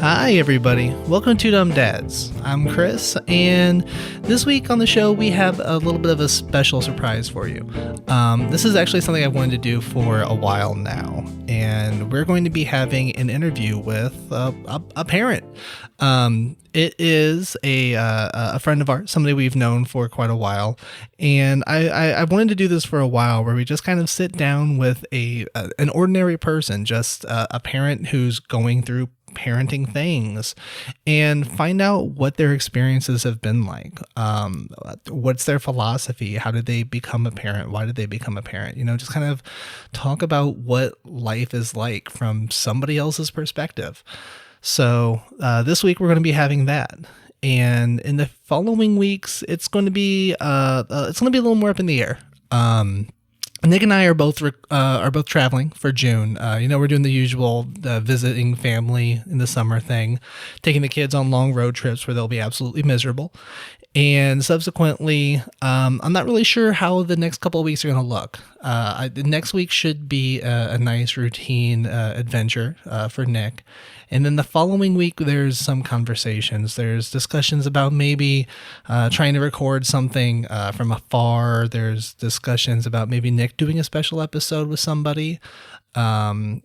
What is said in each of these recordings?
Hi, everybody. Welcome to Dumb Dads. I'm Chris, and this week on the show, we have a little bit of a special surprise for you. This is actually something I've wanted to do for a while now, and we're going to be having an interview with a parent. It is a friend of ours, somebody we've known for quite a while, and I wanted to do this for a while, where we just kind of sit down with an ordinary person, just a parent who's going through parenting things and find out what their experiences have been like. What's their philosophy? How did they become a parent? Why did they become a parent? Just kind of talk about what life is like from somebody else's perspective. So this week we're going to be having that. And in the following weeks, it's going to be a little more up in the air. Nick and I are both traveling for June. We're doing the usual visiting family in the summer thing, taking the kids on long road trips where they'll be absolutely miserable. And subsequently, I'm not really sure how the next couple of weeks are going to look. The next week should be a nice routine adventure for Nick. And then the following week, there's some conversations. There's discussions about maybe trying to record something from afar. There's discussions about maybe Nick doing a special episode with somebody. And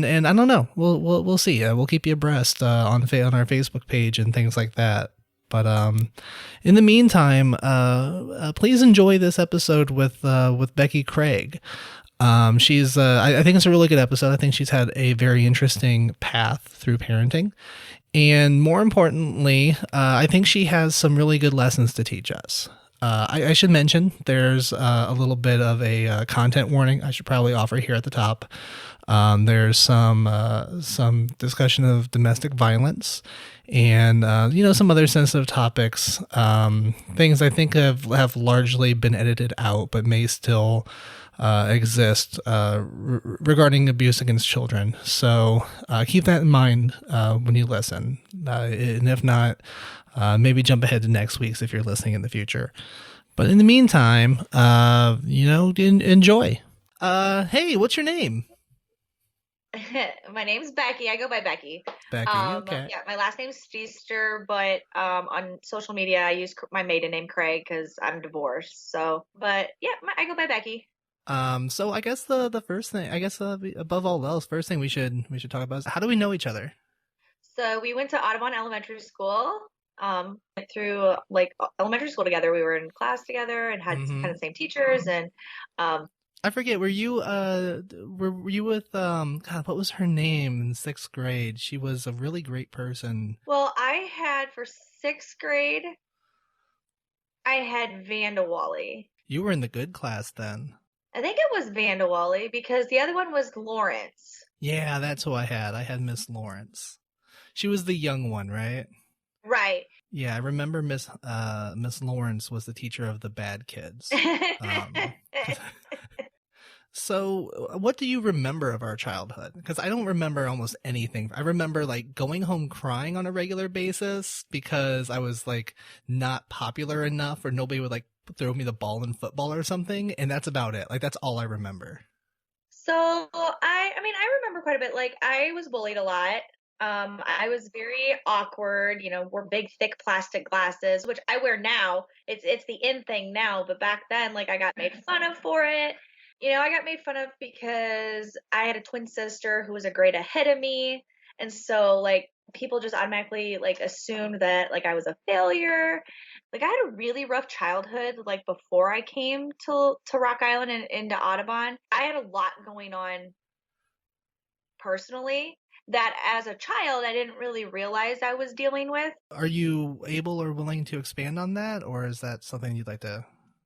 I don't know. We'll see. We'll keep you abreast on our Facebook page and things like that. But in the meantime, please enjoy this episode with Becky Craig. I think it's a really good episode. I think she's had a very interesting path through parenting. And more importantly, I think she has some really good lessons to teach us. I should mention there's a little bit of a content warning I should probably offer here at the top. There's some discussion of domestic violence and, some other sensitive topics, things I think have largely been edited out, but may still exist regarding abuse against children. So keep that in mind when you listen. And if not, maybe jump ahead to next week's if you're listening in the future. But in the meantime, enjoy. Hey, what's your name? My name's Becky. I go by Becky. Becky, okay. Yeah, my last name's Feaster, but on social media I use my maiden name Craig because I'm divorced. So, but yeah, I go by Becky. So I guess the first thing, above all else, first thing we should talk about is how do we know each other? So we went to Audubon Elementary School. Went through like elementary school together. We were in class together and had kind of the same teachers. And I forget. Were you with God? What was her name in sixth grade? She was a really great person. Well, I had for sixth grade, I had Vanda Wally. You were in the good class then. I think it was Vanda Wally because the other one was Lawrence. Yeah, that's who I had. I had Miss Lawrence. She was the young one, right? Right. Yeah, I remember Miss Lawrence was the teacher of the bad kids. So what do you remember of our childhood? Because I don't remember almost anything. I remember like going home crying on a regular basis because I was like not popular enough or nobody would like throw me the ball in football or something. And that's about it. Like, that's all I remember. So I remember quite a bit. Like I was bullied a lot. I was very awkward, wore big, thick plastic glasses, which I wear now. It's the in thing now. But back then, like I got made fun of for it. I got made fun of because I had a twin sister who was a grade ahead of me. And so like people just automatically like assumed that like I was a failure. Like I had a really rough childhood, like before I came to Rock Island and into Audubon. I had a lot going on personally that as a child I didn't really realize I was dealing with. Are you able or willing to expand on that, or is that something you'd like to?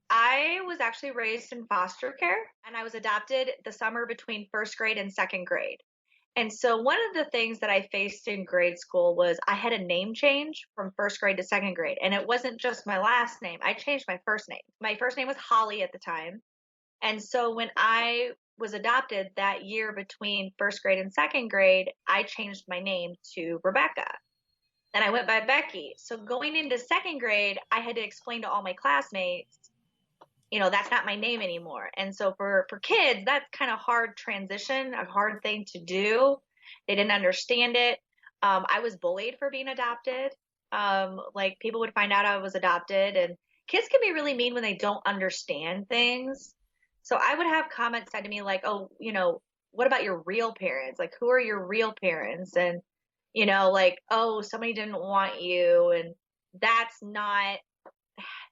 I was actually raised in foster care and I was adopted the summer between first grade and second grade. And so one of the things that I faced in grade school was I had a name change from first grade to second grade. And it wasn't just my last name. I changed my first name. My first name was Holly at the time. And so when I was adopted that year between first grade and second grade, I changed my name to Rebecca. And I went by Becky. So going into second grade, I had to explain to all my classmates, that's not my name anymore. And so for kids, that's kind of hard transition, a hard thing to do. They didn't understand it. I was bullied for being adopted. Like people would find out I was adopted, and kids can be really mean when they don't understand things. So I would have comments said to me like, "Oh, what about your real parents? Like, who are your real parents?" And like, "Oh, somebody didn't want you," and that's not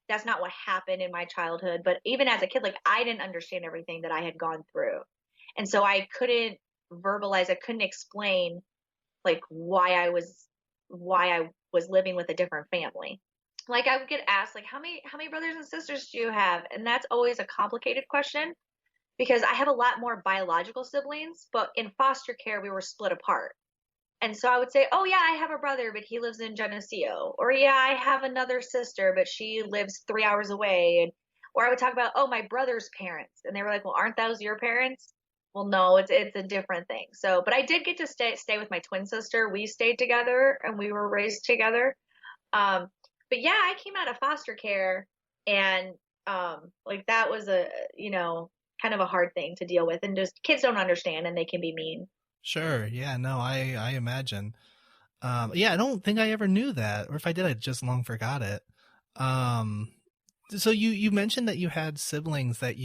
that's not what happened in my childhood. But even as a kid, like I didn't understand everything that I had gone through, and so I couldn't verbalize, I couldn't explain like why I was living with a different family. Like I would get asked like how many brothers and sisters do you have? And that's always a complicated question because I have a lot more biological siblings, but in foster care we were split apart. And so I would say, "Oh yeah, I have a brother, but he lives in Geneseo." Or "Yeah, I have another sister, but she lives 3 hours away." And or I would talk about, "Oh, my brother's parents." And they were like, "Well, aren't those your parents?" Well, no, it's a different thing. So, but I did get to stay with my twin sister. We stayed together and we were raised together. Um, but yeah, I came out of foster care, and like that was kind of a hard thing to deal with, and just kids don't understand and they can be mean. Sure. Yeah. No, I imagine. Yeah, I don't think I ever knew that, or if I did, I just long forgot it. Um, so you mentioned that you had siblings that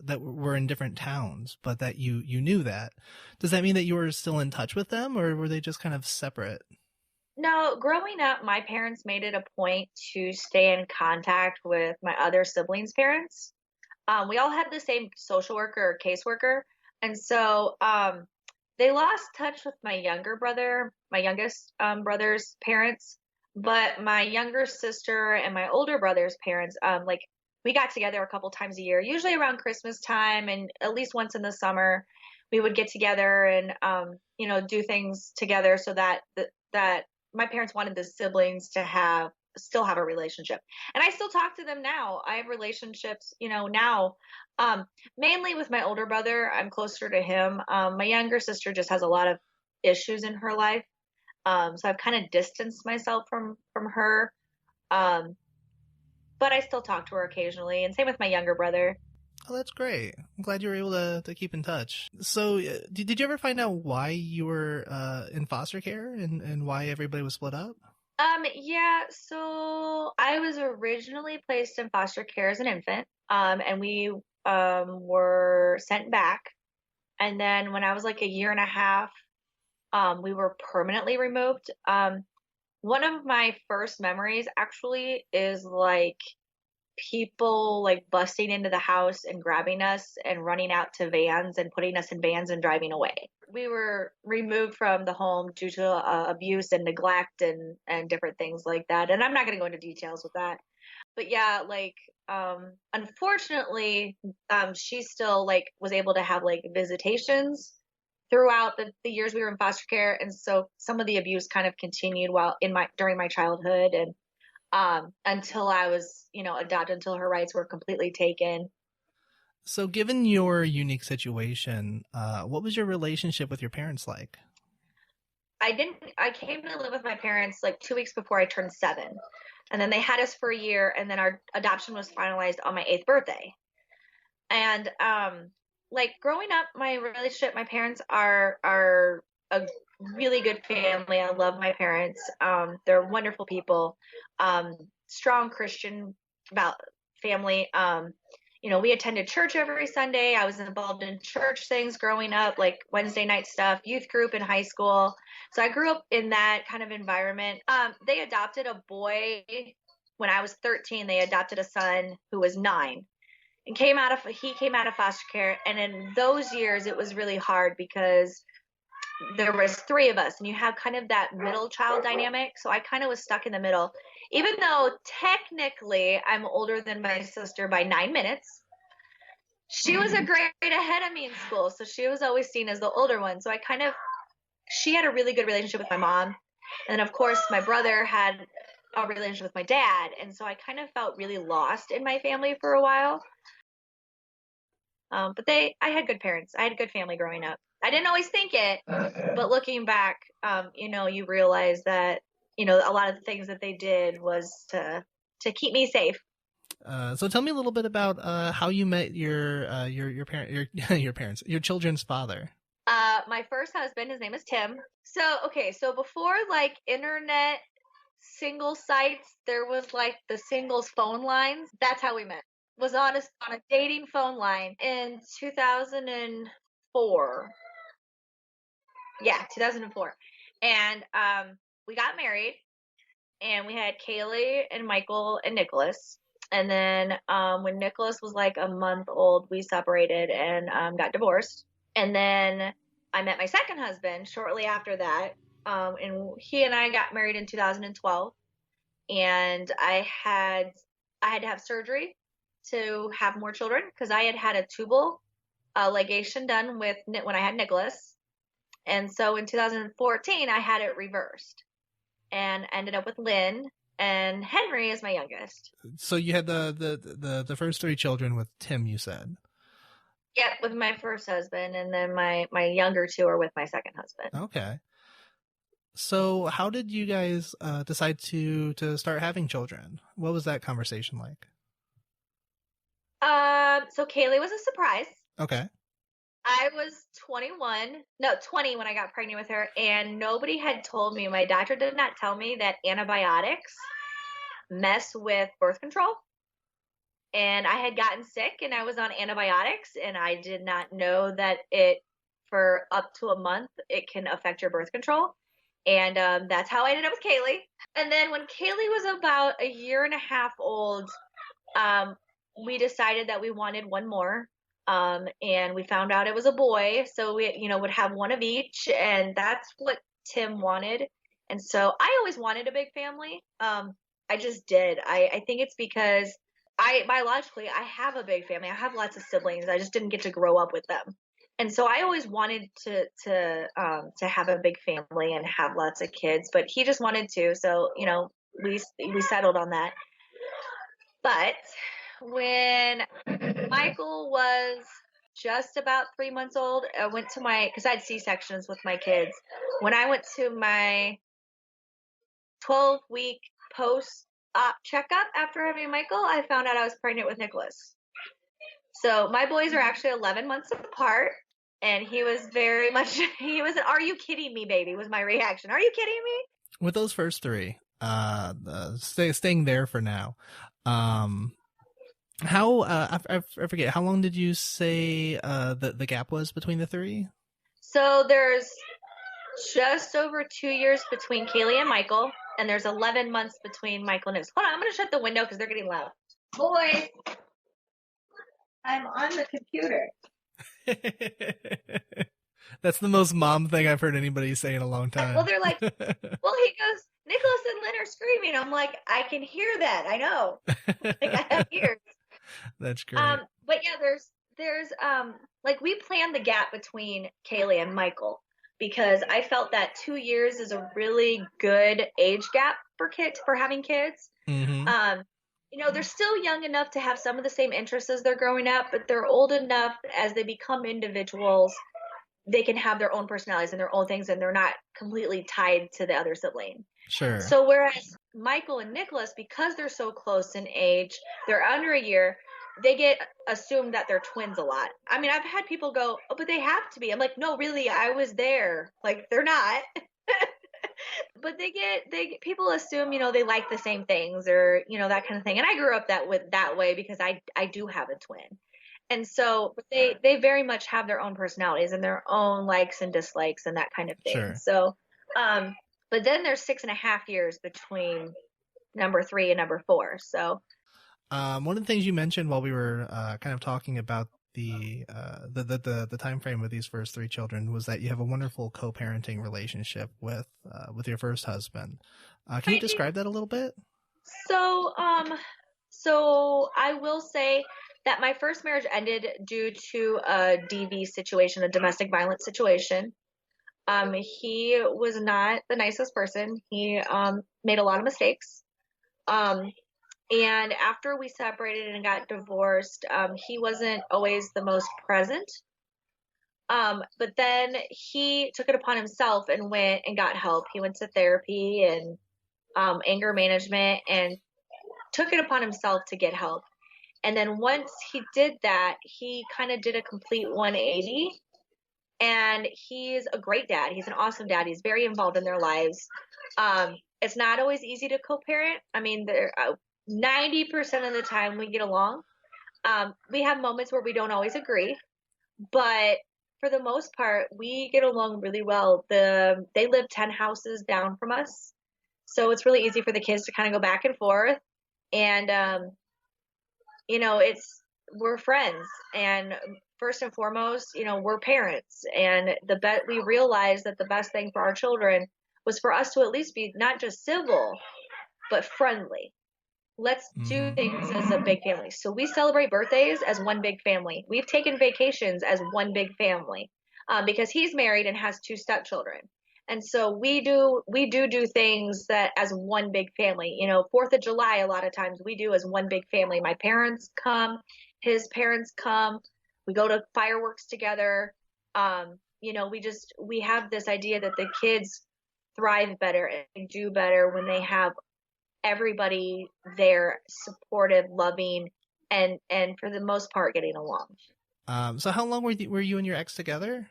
that were in different towns, but that you knew that. Does that mean that you were still in touch with them, or were they just kind of separate? No, growing up, my parents made it a point to stay in contact with my other siblings' parents. We all had the same social worker or caseworker. And so they lost touch with my younger brother, my youngest brother's parents. But my younger sister and my older brother's parents, like we got together a couple times a year, usually around Christmas time and at least once in the summer. We would get together and, do things together so that my parents wanted the siblings to still have a relationship. And I still talk to them now. I have relationships, now. Um, Mainly with my older brother, I'm closer to him. My younger sister just has a lot of issues in her life. So I've kind of distanced myself from her. Um, but I still talk to her occasionally, and same with my younger brother. Oh, that's great. I'm glad you were able to keep in touch. So, did you ever find out why you were in foster care and why everybody was split up? Yeah, so I was originally placed in foster care as an infant, and we were sent back. And then when I was like a year and a half, we were permanently removed. One of my first memories actually is like people like busting into the house and grabbing us and running out to vans and putting us in vans and driving away. We were removed from the home due to abuse and neglect and different things like that. And I'm not going to go into details with that. But yeah, like unfortunately, she still like was able to have like visitations throughout the years we were in foster care, and so some of the abuse kind of continued while in my during my childhood, and until I was, adopted, until her rights were completely taken. So, given your unique situation, what was your relationship with your parents like? I came to live with my parents like 2 weeks before I turned 7. And then they had us for a year, and then our adoption was finalized on my 8th birthday. And like growing up, my relationship, my parents are a really good family. I love my parents. They're wonderful people. Strong Christian about family. We attended church every Sunday. I was involved in church things growing up, like Wednesday night stuff, youth group in high school. So I grew up in that kind of environment. They adopted a boy when I was 13. They adopted a son who was 9, and he came out of foster care. And in those years, it was really hard because there was 3 of us, and you have kind of that middle child dynamic. So I kind of was stuck in the middle, even though technically I'm older than my sister by 9 minutes. She was a grade ahead of me in school, so she was always seen as the older one. So she had a really good relationship with my mom, and then of course my brother had a relationship with my dad, and so I kind of felt really lost in my family for a while. But I had good parents. I had a good family growing up. I didn't always think it, but looking back, you realize that, a lot of the things that they did was to keep me safe. So, tell me a little bit about how you met your parent, your your parents, your children's father. My first husband, his name is Tim. So before like internet single sites, there was like the singles phone lines. That's how we met. Was on a dating phone line in 2004. Yeah, 2004. And we got married and we had Kaylee and Michael and Nicholas. And then when Nicholas was like a month old, we separated and got divorced. And then I met my second husband shortly after that. And he and I got married in 2012. And I had to have surgery to have more children because I had a tubal ligation done with when I had Nicholas. And so in 2014, I had it reversed and ended up with Lynn, and Henry is my youngest. So you had the first three children with Tim, you said. Yep, with my first husband, and then my younger two are with my second husband. Okay. So how did you guys decide to start having children? What was that conversation like? So Kaylee was a surprise. Okay. I was 20 when I got pregnant with her, and nobody had told me, my doctor did not tell me that antibiotics mess with birth control. And I had gotten sick and I was on antibiotics, and I did not know that for up to a month, it can affect your birth control. And that's how I ended up with Kaylee. And then when Kaylee was about a year and a half old, we decided that we wanted one more. And we found out it was a boy. So we, would have one of each. And that's what Tim wanted. And so I always wanted a big family. I just did. I think it's because biologically, I have a big family. I have lots of siblings. I just didn't get to grow up with them. And so I always wanted to have a big family and have lots of kids, but he just wanted to. So, we settled on that. But when Michael was just about 3 months old, I went to because I had C-sections with my kids. When I went to my 12-week post-op checkup after having Michael, I found out I was pregnant with Nicholas. So my boys are actually 11 months apart, and he was very much, an "are you kidding me, baby?" was my reaction. Are you kidding me? With those first three, staying there for now, how, I forget, how long did you say the gap was between the three? So there's just over 2 years between Kaylee and Michael, and there's 11 months between Michael and Nicholas. Hold on, I'm going to shut the window because they're getting loud. Boys, I'm on the computer. That's the most mom thing I've heard anybody say in a long time. Well, they're like, he goes, Nicholas and Lynn are screaming. I'm like, I can hear that. I know. Like, I have ears. That's great. But yeah, there's like, we planned the gap between Kaylee and Michael because I felt that 2 years is a really good age gap for having kids. Mm-hmm. They're still young enough to have some of the same interests as they're growing up, but they're old enough as they become individuals, they can have their own personalities and their own things, and they're not completely tied to the other sibling. Sure. So whereas Michael and Nicholas, because they're so close in age, they're under a year, they get assumed that they're twins a lot. I mean, I've had people go, "Oh, but they have to be." I'm like, "No, really, I was there." Like, they're not. But people assume, they like the same things or, that kind of thing. And I grew up that way because I do have a twin. And so they very much have their own personalities and their own likes and dislikes and that kind of thing. Sure. So, but then there's 6.5 years between number 3 and number 4. So, one of the things you mentioned while we were kind of talking about the time frame with these first three children was that you have a wonderful co-parenting relationship with your first husband. Can you describe that a little bit? So I will say that my first marriage ended due to a DV situation, a domestic violence situation. He was not the nicest person. He made a lot of mistakes. And after we separated and got divorced, he wasn't always the most present. But then he took it upon himself and went and got help. He went to therapy and anger management and took it upon himself to get help. And then once he did that, he kind of did a complete 180 And he's a great dad. He's an awesome dad. He's very involved in their lives. It's not always easy to co-parent. I mean, 90% of the time we get along. We have moments where we don't always agree, but for the most part, we get along really well. They live 10 houses down from us, so it's really easy for the kids to kind of go back and forth. And it's we're friends, and first and foremost, we're parents, and we realized that the best thing for our children was for us to at least be not just civil but friendly. Let's do Mm-hmm. things as a big family. So we celebrate birthdays as one big family. We've taken vacations as one big family, because he's married and has two stepchildren. And so we do things that as one big family. 4th of July, a lot of times we do as one big family. My parents come, his parents come. We go to fireworks together. We have this idea that the kids thrive better and do better when they have everybody there, supportive, loving, and for the most part getting along. So how long were you and your ex together?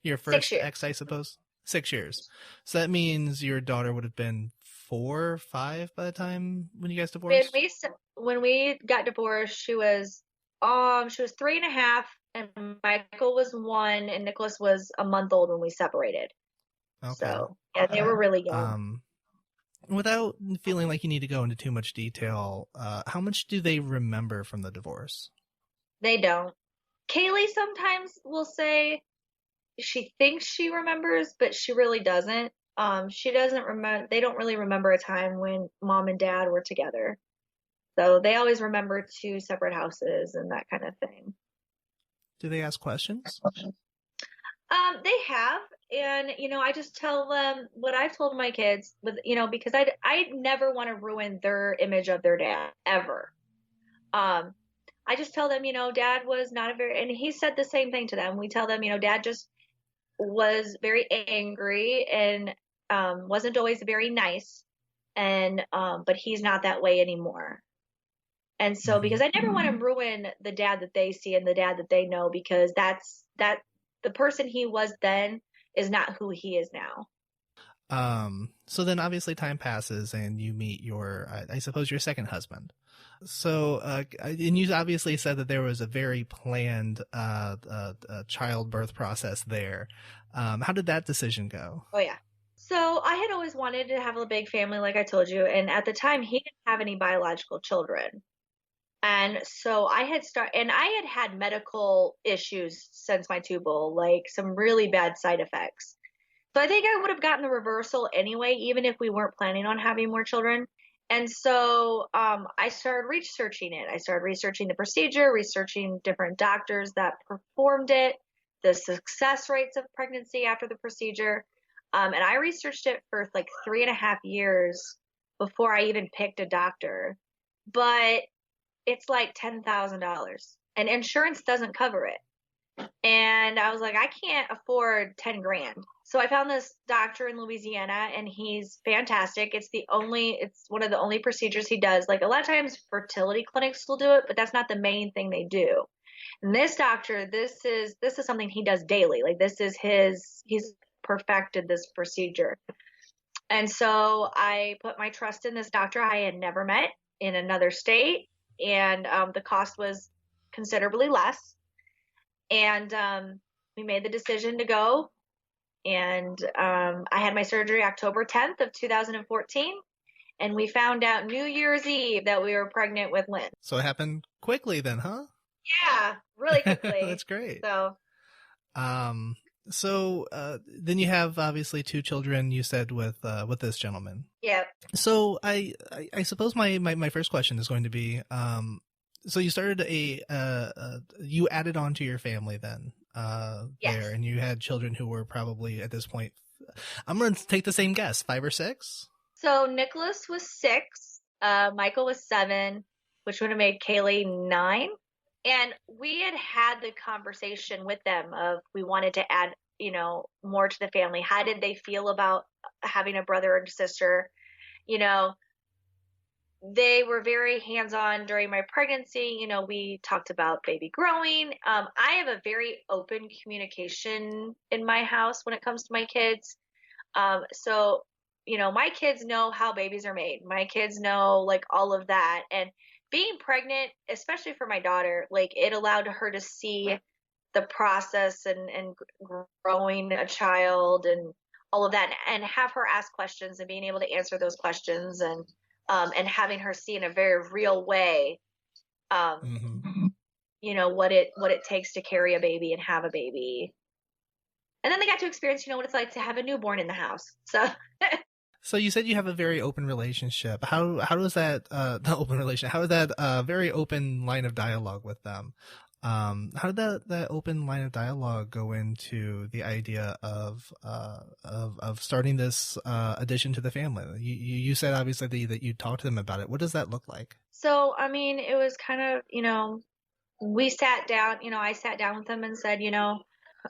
Your 6 first years. ex, I suppose? 6 years. So that means your daughter would have been 4, 5 by the time when you guys When divorced? we when we got divorced, she was 3.5, and Michael was 1, and Nicholas was a month old when we separated. Okay. So yeah, they were really young. Um, Without feeling like you need to go into too much detail, how much do they remember from the divorce? They don't. Kaylee sometimes will say she thinks she remembers, but she really doesn't. She doesn't remember. They don't really remember a time when mom and dad were together. So they always remember two separate houses and that kind of thing. Do they ask questions? They have, and I just tell them what I've told my kids, because I never want to ruin their image of their dad ever. Um, I just tell them, dad was not and he said the same thing to them. We tell them, dad just was very angry and wasn't always very nice, and but he's not that way anymore. And so, Mm-hmm. because I never want to ruin the dad that they see and the dad that they know, because the person he was then is not who he is now. So then obviously time passes and you meet I suppose your second husband. So, and you obviously said that there was a very planned, childbirth process there. How did that decision go? Oh yeah. So I had always wanted to have a big family, like I told you, and at the time he didn't have any biological children. And so and I had medical issues since my tubal, like some really bad side effects. So I think I would have gotten the reversal anyway, even if we weren't planning on having more children. And so I started researching it. I started researching the procedure, researching different doctors that performed it, the success rates of pregnancy after the procedure. And I researched it for like 3.5 years before I even picked a doctor. But it's like $10,000 and insurance doesn't cover it. And I was like, I can't afford 10 grand. So I found this doctor in Louisiana and he's fantastic. It's one of the only procedures he does. Like a lot of times fertility clinics will do it, but that's not the main thing they do. And this doctor, this is something he does daily. Like he's perfected this procedure. And so I put my trust in this doctor I had never met in another state. And the cost was considerably less. And we made the decision to go. And I had my surgery October 10th of 2014. And we found out New Year's Eve that we were pregnant with Lynn. So it happened quickly then, huh? Yeah, really quickly. That's great. So, then you have obviously 2 children, you said, with this gentleman. yeah. So I suppose my first question is going to be, so you started you added on to your family then, Yes. there, and you had children who were probably at this point, I'm going to take the same guess, 5 or 6? So Nicholas was 6, Michael was 7, which would have made Kaylee 9. And we had the conversation with them of we wanted to add, more to the family. How did they feel about having a brother and sister? You know, they were very hands-on during my pregnancy. We talked about baby growing. I have a very open communication in my house when it comes to my kids. So, my kids know how babies are made. My kids know like all of that. And being pregnant, especially for my daughter, like it allowed her to see the process and growing a child and all of that, and have her ask questions and being able to answer those questions, and having her see in a very real way, um, Hmm. what it takes to carry a baby and have a baby. And then they got to experience, what it's like to have a newborn in the house. So So you said you have a very open relationship. How does that the open relationship? How is that very open line of dialogue with them? How did that open line of dialogue go into the idea of starting this addition to the family? You said obviously that you talked to them about it. What does that look like? so I mean, it was kind of, we sat down, I sat down with them and said,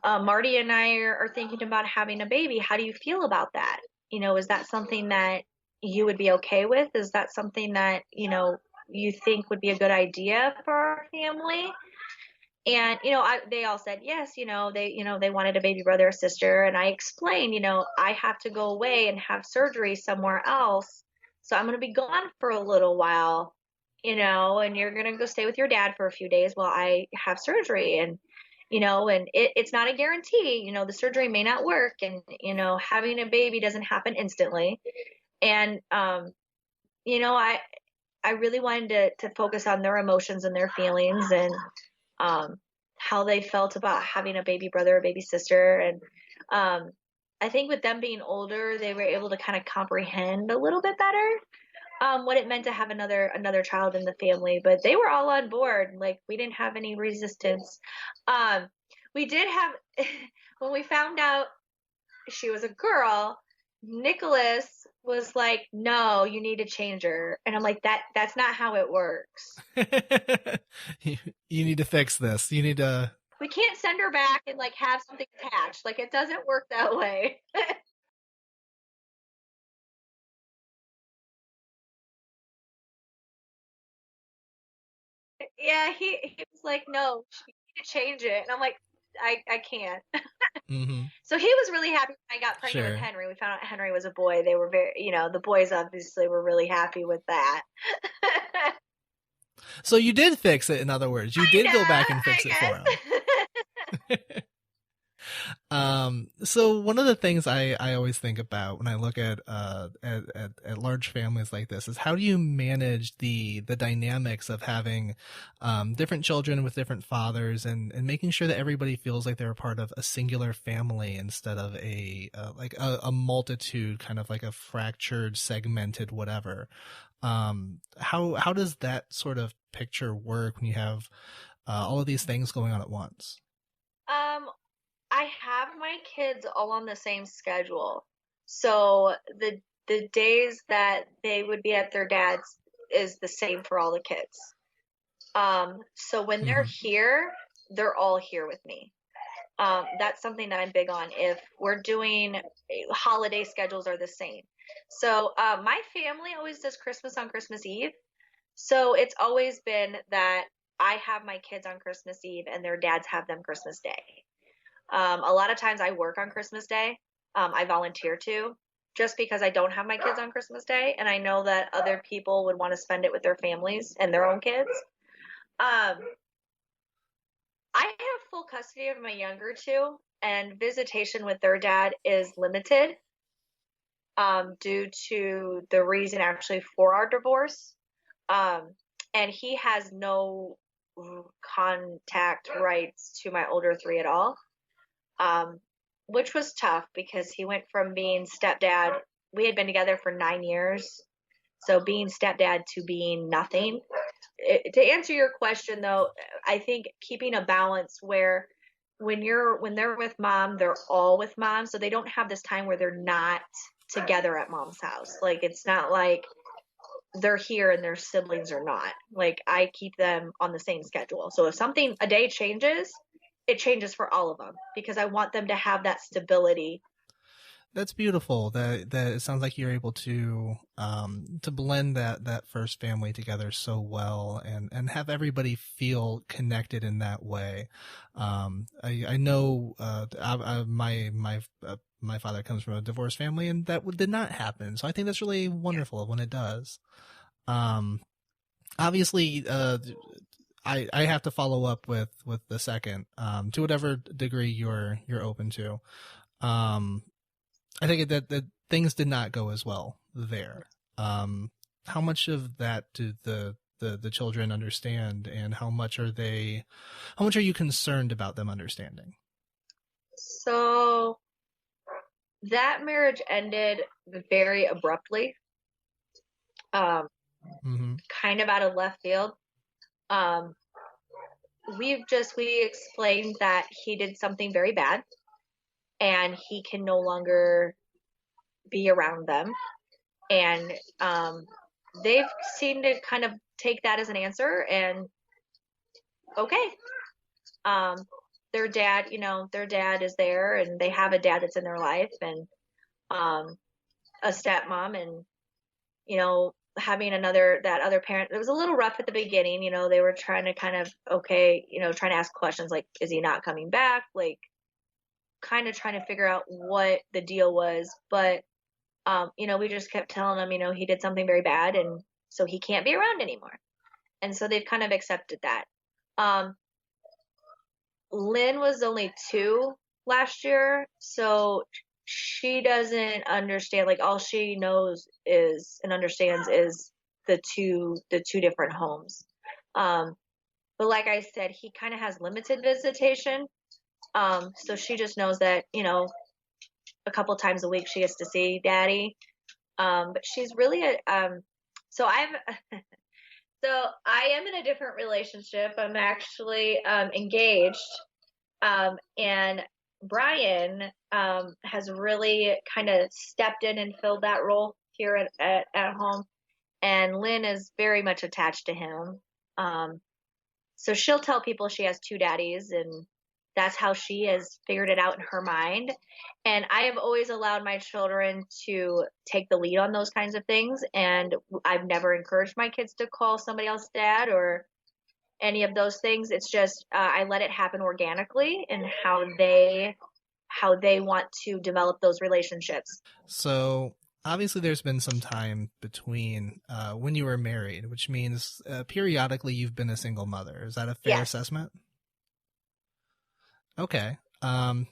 Marty and I are thinking about having a baby. How do you feel about that? Is that something that you would be okay with? Is that something that, you think would be a good idea for our family? And, they all said yes. They wanted a baby brother or sister. And I explained, I have to go away and have surgery somewhere else. So I'm going to be gone for a little while, and you're going to go stay with your dad for a few days while I have surgery. And it's not a guarantee. The surgery may not work. And, having a baby doesn't happen instantly. And, I really wanted to focus on their emotions and their feelings, and um, how they felt about having a baby brother or baby sister. And I think with them being older, they were able to kind of comprehend a little bit better, what it meant to have another child in the family. But they were all on board. Like we didn't have any resistance. Um, we did have when we found out she was a girl, Nicholas was like, "No, you need to change her." And I'm like, That's not how it works. you, you need to fix this. You need to. We can't send her back and like have something attached. Like it doesn't work that way. Yeah, he was like, "No, you need to change it." And I'm like, I can't. Hmm. So he was really happy when I got pregnant with Sure. Henry. We found out Henry was a boy. They were very, the boys obviously were really happy with that. So you did fix it. In other words, you did go back and I fix it for him. guess. So one of the things I always think about when I look at large families like this is how do you manage the dynamics of having different children with different fathers and making sure that everybody feels like they're a part of a singular family instead of a multitude, kind of like a fractured, segmented, whatever. How does that sort of picture work when you have all of these things going on at once? um, I have my kids all on the same schedule. So the days that they would be at their dad's is the same for all the kids. So when they're Hmm. here, they're all here with me. That's something that I'm big on. If we're doing holiday schedules are the same. So my family always does Christmas on Christmas Eve. So it's always been that I have my kids on Christmas Eve and their dads have them Christmas Day. A lot of times I work on Christmas Day. I volunteer to, just because I don't have my kids on Christmas Day, and I know that other people would want to spend it with their families and their own kids. Um, I have full custody of my younger two, and visitation with their dad is limited, due to the reason actually for our divorce. Um, and he has no contact rights to my older three at all, um, which was tough because he went from being stepdad. We had been together for 9 years, so being stepdad to being nothing. To answer your question, though, I think keeping a balance where when they're with mom, they're all with mom, so they don't have this time where they're not together at mom's house. Like it's not like they're here and their siblings are not. Like I keep them on the same schedule. So if something a day changes, it changes for all of them because I want them to have that stability. That's beautiful. That it sounds like you're able to blend that first family together so well, and have everybody feel connected in that way. I know my father comes from a divorced family, and that did not happen. So I think that's really wonderful when it does. Um, Obviously, I have to follow up with the second, to whatever degree you're open to. Um, I think that things did not go as well there. Um, how much of that do the children understand, and how much are you concerned about them understanding? So that marriage ended very abruptly, um, Mm-hmm. kind of out of left field. Um, we explained that he did something very bad and he can no longer be around them. And they've seemed to kind of take that as an answer and okay. Um, their dad is there and they have a dad that's in their life and um, a stepmom and, having that other parent. It was a little rough at the beginning. They were trying to kind of, okay, trying to ask questions like, is he not coming back? Like, kind of trying to figure out what the deal was. But, we just kept telling him, he did something very bad and so he can't be around anymore. And so they've kind of accepted that. Um, Lynn was only 2 last year, so she doesn't understand. Like all she knows is and understands is the two different homes. Um, but like I said, he kind of has limited visitation. So she just knows that a couple times a week she gets to see Daddy. But she's really a so I'm so I am in a different relationship. I'm actually engaged. And Brian has really kind of stepped in and filled that role here at home. And Lynn is very much attached to him. Um, so she'll tell people she has 2 daddies, and that's how she has figured it out in her mind. And I have always allowed my children to take the lead on those kinds of things. And I've never encouraged my kids to call somebody else dad or any of those things. It's just I let it happen organically and how they want to develop those relationships. So obviously, there's been some time between when you were married, which means periodically you've been a single mother. Is that a fair Yes. assessment? Okay.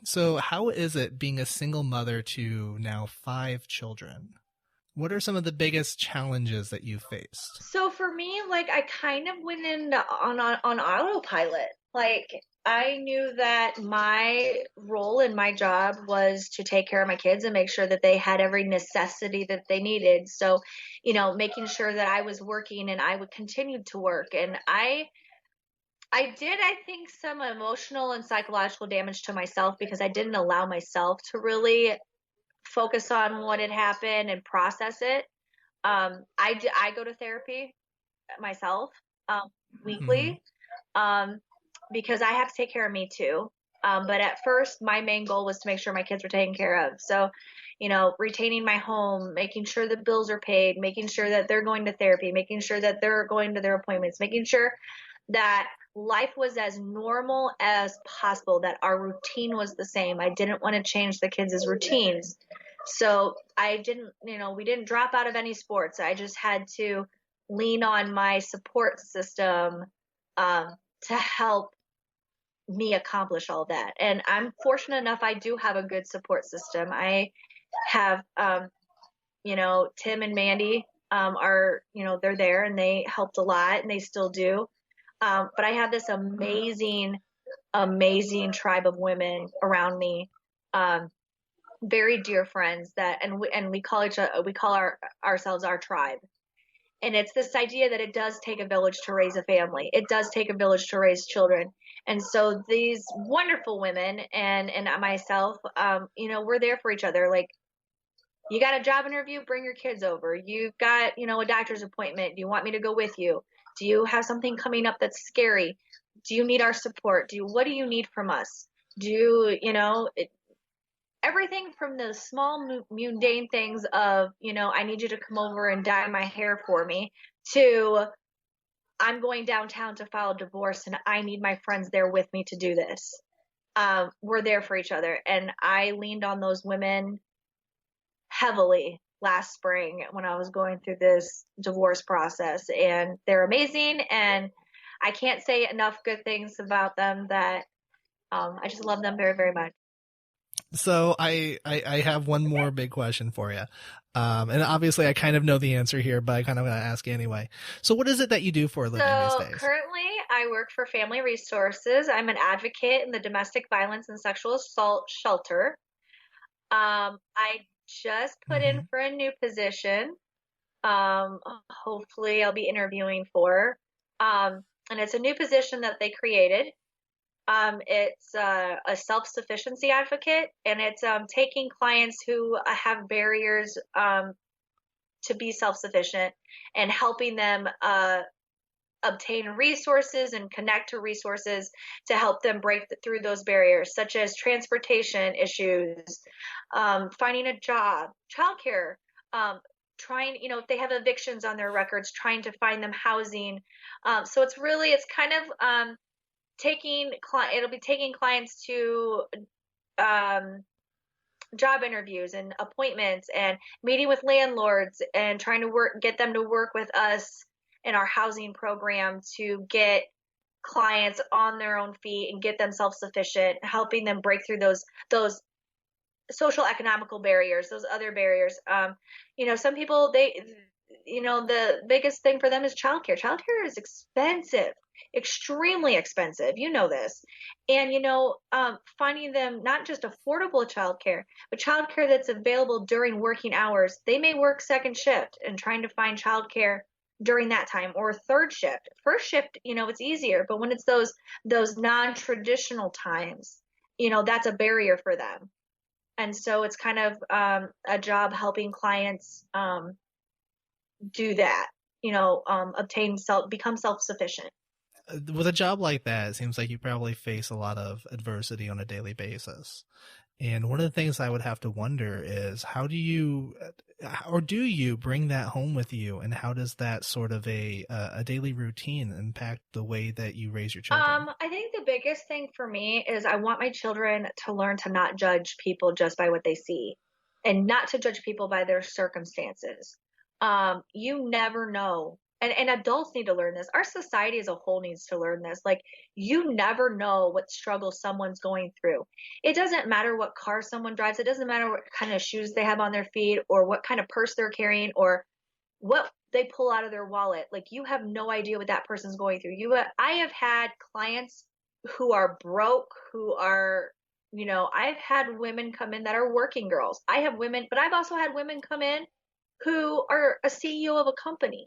So how is it being a single mother to now 5 children? What are some of the biggest challenges that you faced? So for me, like I kind of went in on autopilot. Like I knew that my role in my job was to take care of my kids and make sure that they had every necessity that they needed. So, making sure that I was working and I would continue to work. And I did, I think, some emotional and psychological damage to myself because I didn't allow myself to really focus on what had happened and process it. I go to therapy myself Mm-hmm. weekly um, because I have to take care of me too. But at first, my main goal was to make sure my kids were taken care of. So, retaining my home, making sure the bills are paid, making sure that they're going to therapy, making sure that they're going to their appointments, making sure that life was as normal as possible, that our routine was the same. I didn't want to change the kids' routines. So I didn't, we didn't drop out of any sports. I just had to lean on my support system um, to help me accomplish all that. And I'm fortunate enough, I do have a good support system. I have, Tim and Mandy are, they're there and they helped a lot and they still do. But I have this amazing tribe of women around me. Um, very dear friends we call ourselves our tribe. And it's this idea that it does take a village to raise a family. It does take a village to raise children. And so these wonderful women and myself, we're there for each other. Like, you got a job interview, bring your kids over. You've got, a doctor's appointment. Do you want me to go with you? Do you have something coming up that's scary? Do you need our support? What do you need from us? Do you, everything from the small mundane things of, I need you to come over and dye my hair for me, to I'm going downtown to file a divorce and I need my friends there with me to do this. We're there for each other. And I leaned on those women heavily last spring when I was going through this divorce process, and they're amazing. And I can't say enough good things about them, that I just love them very, very much. So I have one more big question for you. And obviously I kind of know the answer here, but I kind of want to ask anyway. So what is it that you do for a living these So days? currently, I work for Family Resources. I'm an advocate in the domestic violence and sexual assault shelter. I just put in Hmm. for a new position. Um, Hopefully, I'll be interviewing for. And it's a new position that they created. It's a self-sufficiency advocate, and it's taking clients who have barriers to be self-sufficient and helping them obtain resources and connect to resources to help them break through those barriers, such as transportation issues, finding a job, childcare, um, trying, if they have evictions on their records, trying to find them housing. So it's kind of it'll be taking clients to um, job interviews and appointments and meeting with landlords and trying to get them to work with us in our housing program to get clients on their own feet and get them self-sufficient, helping them break through those social economical barriers, those other barriers. Some people, the biggest thing for them is childcare. Childcare is expensive, extremely expensive. You know this. And, finding them not just affordable childcare, but childcare that's available during working hours. They may work second shift and trying to find childcare during that time, or third shift. First shift, it's easier, but when it's those non-traditional times, that's a barrier for them. And so it's kind of a job helping clients do that, become self-sufficient. With a job like that, it seems like you probably face a lot of adversity on a daily basis. And one of the things I would have to wonder is how do you, or do you bring that home with you, and how does that sort of a daily routine impact the way that you raise your children? I think the biggest thing for me is I want my children to learn to not judge people just by what they see, and not to judge people by their circumstances. You never know. And adults need to learn this. Our society as a whole needs to learn this. Like, you never know what struggle someone's going through. It doesn't matter what car someone drives. It doesn't matter what kind of shoes they have on their feet, or what kind of purse they're carrying, or what they pull out of their wallet. Like, you have no idea what that person's going through. I have had clients who are broke, who are, I've had women come in that are working girls. I have women, but I've also had women come in who are a CEO of a company.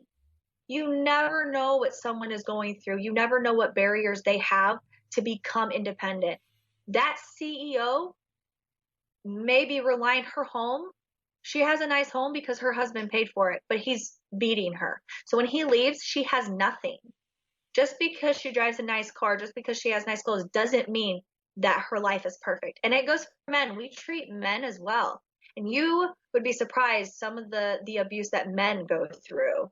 You never know what someone is going through. You never know what barriers they have to become independent. That CEO may be relying her home. She has a nice home because her husband paid for it, but he's beating her. So when he leaves, she has nothing. Just because she drives a nice car, just because she has nice clothes, doesn't mean that her life is perfect. And it goes for men. We treat men as well. And you would be surprised some of the abuse that men go through,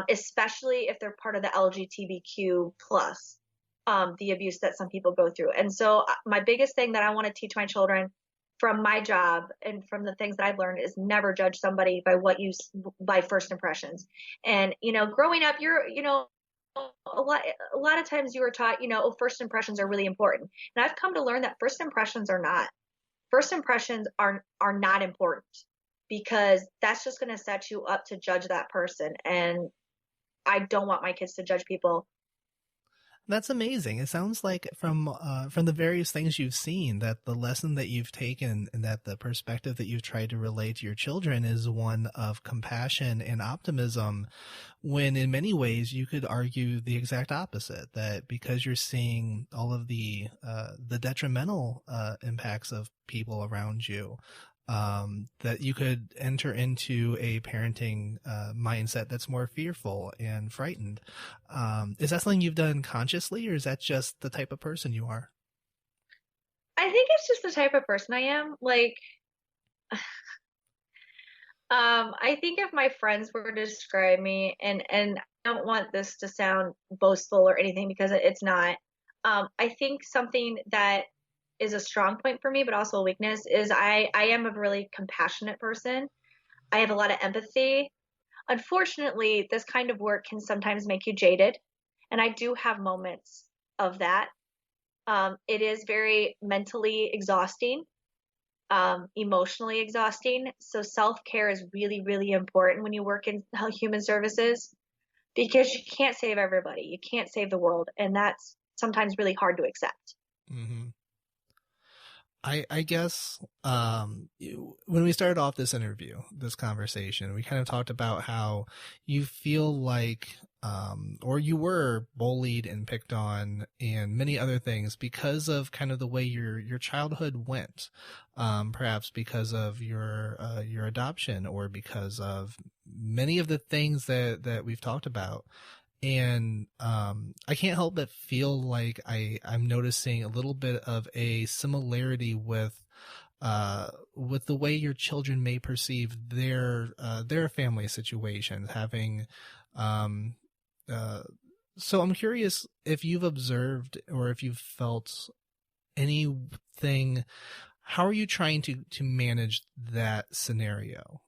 especially if they're part of the LGBTQ plus, the abuse that some people go through. And so my biggest thing that I want to teach my children from my job and from the things that I've learned is never judge somebody by first impressions. And, growing up, a lot of times you were taught, first impressions are really important. And I've come to learn that first impressions are not. First impressions are not important, because that's just going to set you up to judge that person. And I don't want my kids to judge people. That's amazing. It sounds like from the various things you've seen that the lesson that you've taken and that the perspective that you've tried to relay to your children is one of compassion and optimism, when in many ways you could argue the exact opposite, that because you're seeing all of the detrimental impacts of people around you, that you could enter into a parenting mindset that's more fearful and frightened. Is that something you've done consciously, or is that just the type of person you are? I think it's it's just the type of person I am. Like, I think if my friends were to describe me, and I don't want this to sound boastful or anything because it's not. I think something that is a strong point for me, but also a weakness, is I am a really compassionate person. I have a lot of empathy. Unfortunately, this kind of work can sometimes make you jaded, and I do have moments of that. It is very mentally exhausting, emotionally exhausting. So self care is really, really important when you work in human services because you can't save everybody. You can't save the world. And that's sometimes really hard to accept. Mm-hmm. I guess when we started off this interview, this conversation, we kind of talked about how you feel like, or you were bullied and picked on and many other things because of kind of the way your childhood went, perhaps because of your adoption or because of many of the things that we've talked about. And I can't help but feel like I'm noticing a little bit of a similarity with the way your children may perceive their family situations. Having, um, uh, so I'm curious if you've observed or if you've felt anything. How are you trying to manage that scenario?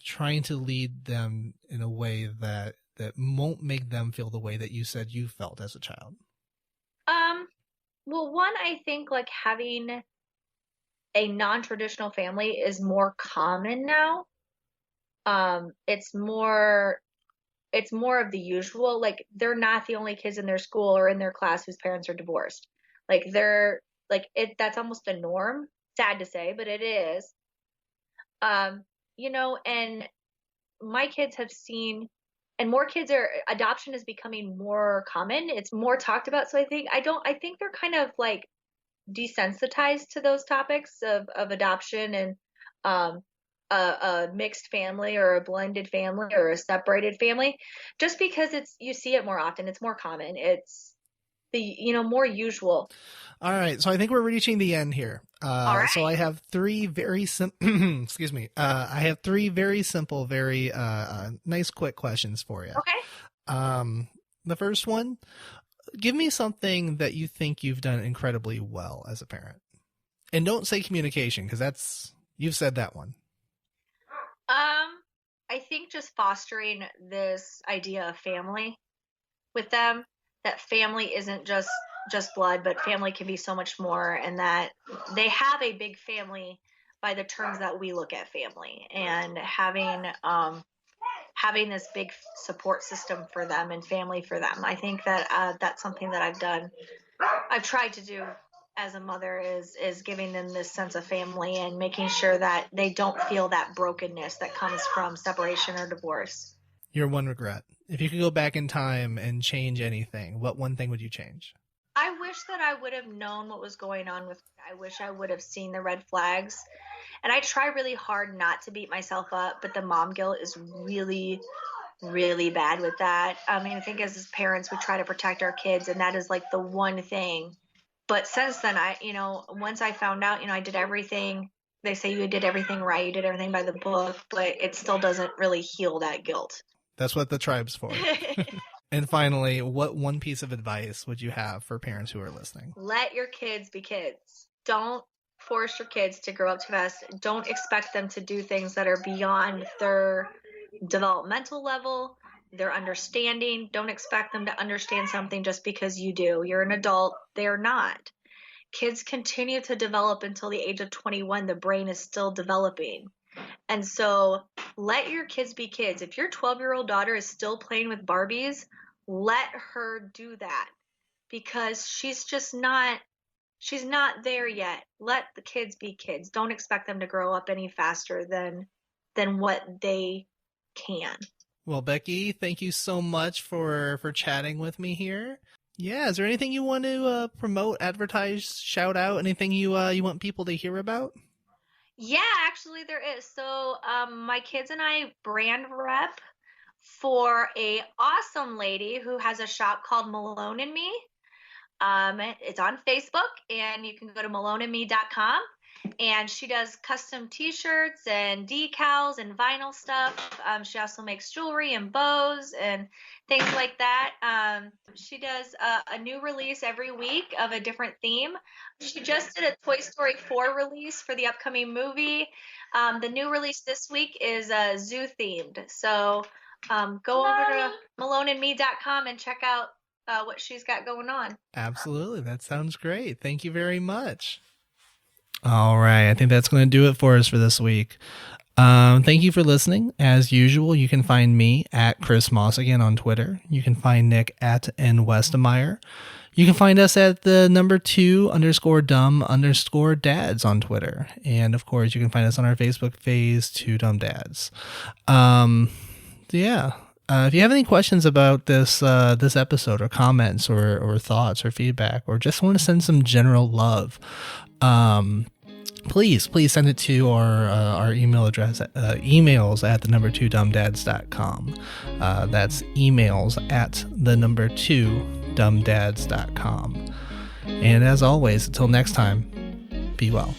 Trying to lead them in a way that won't make them feel the way that you said you felt as a child. Um, well, one, I think like having a non-traditional family is more common now. It's more of the usual. Like they're not the only kids in their school or in their class whose parents are divorced. Like they're like it that's almost the norm. Sad to say, but it is. Um, and my kids have seen, and more kids are, adoption is becoming more common. It's more talked about. So I think they're kind of like desensitized to those topics of adoption and um, a mixed family or a blended family or a separated family, just because you see it more often. It's more common. It's more usual. All right, so I think we're reaching the end here. All So I right. have three very excuse me. I have three very simple, very nice, quick questions for you. Okay. Um, the first one, give me something that you think you've done incredibly well as a parent, and don't say communication because you've said that one. I think just fostering this idea of family with them, that family isn't just blood, but family can be so much more, and that they have a big family by the terms that we look at family, and having this big support system for them and family for them. I think that that's something that I've tried to do as a mother, is giving them this sense of family and making sure that they don't feel that brokenness that comes from separation or divorce. Your one regret. If you could go back in time and change anything, what one thing would you change? I wish that I would have known what was going on with me. I wish I would have seen the red flags. And I try really hard not to beat myself up, but the mom guilt is really, really bad with that. I mean, I think as parents, we try to protect our kids, and that is like the one thing. But since then, once I found out, I did everything. They say you did everything right, you did everything by the book, but it still doesn't really heal that guilt. That's what the tribe's for. And finally, what one piece of advice would you have for parents who are listening? Let your kids be kids. Don't force your kids to grow up too fast. Don't expect them to do things that are beyond their developmental level, their understanding. Don't expect them to understand something just because you do. You're an adult, they're not. Kids continue to develop until the age of 21. The brain is still developing. And so let your kids be kids. If your 12-year-old daughter is still playing with Barbies, let her do that, because she's not there yet. Let the kids be kids. Don't expect them to grow up any faster than what they can. Well, Becky, thank you so much for chatting with me here. Yeah, is there anything you want to promote, advertise, shout out? Anything you want people to hear about? Yeah, actually there is. So my kids and I brand rep for a awesome lady who has a shop called Malone and Me. It's on Facebook, and you can go to maloneandme.com. And she does custom t-shirts and decals and vinyl stuff. She also makes jewelry and bows and things like that. She does a new release every week of a different theme. She just did a Toy Story 4 release for the upcoming movie. The new release this week is zoo themed. So go over to maloneandme.com and check out what she's got going on. Absolutely. That sounds great. Thank you very much. All right. I think that's going to do it for us for this week. Thank you for listening. As usual, you can find me at Chris Moss again on Twitter. You can find Nick at N Westemeyer. You can find us at the number 2_dumb_dads on Twitter. And of course, you can find us on our Facebook page, 2 Dumb Dads. Yeah. If you have any questions about this episode, or comments, or thoughts, or feedback, or just want to send some general love, please send it to our email address, emails at the number 2dumbdads.com. That's emails at the number 2dumbdads.com. And as always, until next time, be well.